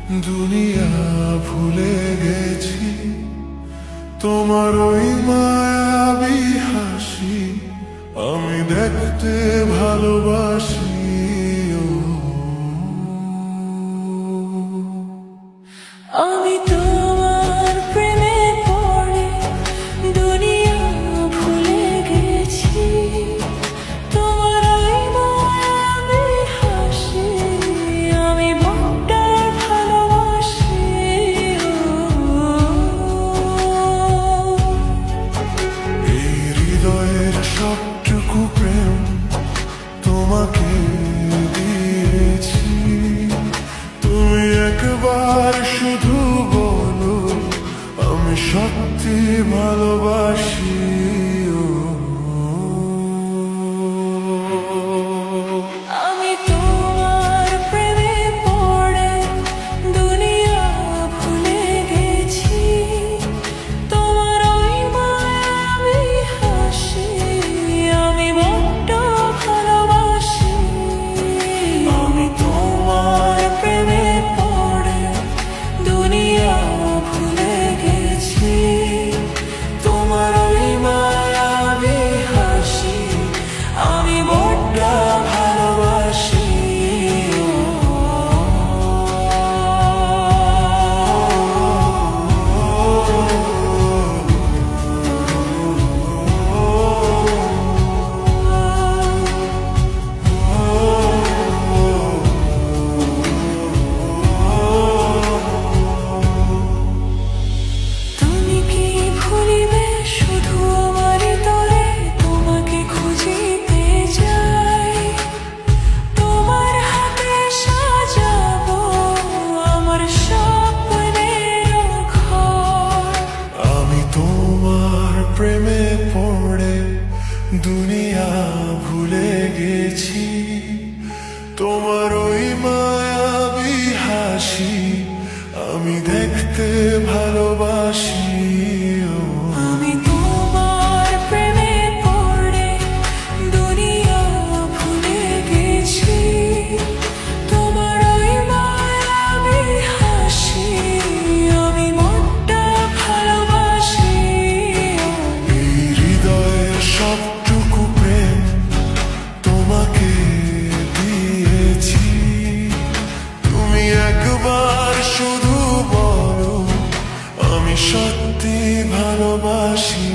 দুনিয়া ভুলে গেছি তোমার ওই মায়াবী হাসি আমি দেখতে ভালোবাসি। আমি তোমার প্রেমে পড়ে দুনিয়া ভুলে গেছি, তোমার ওই মায়াবী হাসি আমি বড্ড ভালোবাসি। এই হৃদয়ের সবটুকু প্রেম তোমাকে দিয়েছি, তুমি একবার শুধু বলো আমি সত্যি ভালোবাসি। আমি তোমার প্রেমে পড়ে দুনিয়া ভুলে গেছি, তোমার ওই মায়াবী হাসি আমি বড্ড ভালোবাসি। আমি তোমার প্রেমে পড়ে দুনিয়া ভুলে গেছি, তোমার ওই মায়াবী হাসি আমি বড্ড ভালোবাসি। তুমি কি ভুলিবে শুধু আমার তরে তোমাকে খুঁজিতে যাই, তোমার হাতে সাজাবো আমার স্বপ্নের ঘর। আমি তোমার প্রেমে পড়ে দুনিয়া ভুলে গেছি, তোমার ওই মায়াবী হাসি আমি দেখতে ভালোবাসি। আমি তোমার প্রেমে পড়ে দুনিয়া ভুলে গেছি, তোমার ওই মায়াবী হাসি আমি বড্ড ভালোবাসি। এই হৃদয়ের সবটুকু প্রেম তোমাকে দিয়েছি, তুমি একবার শুধু বলো আমি সত্যি ভালোবাসি।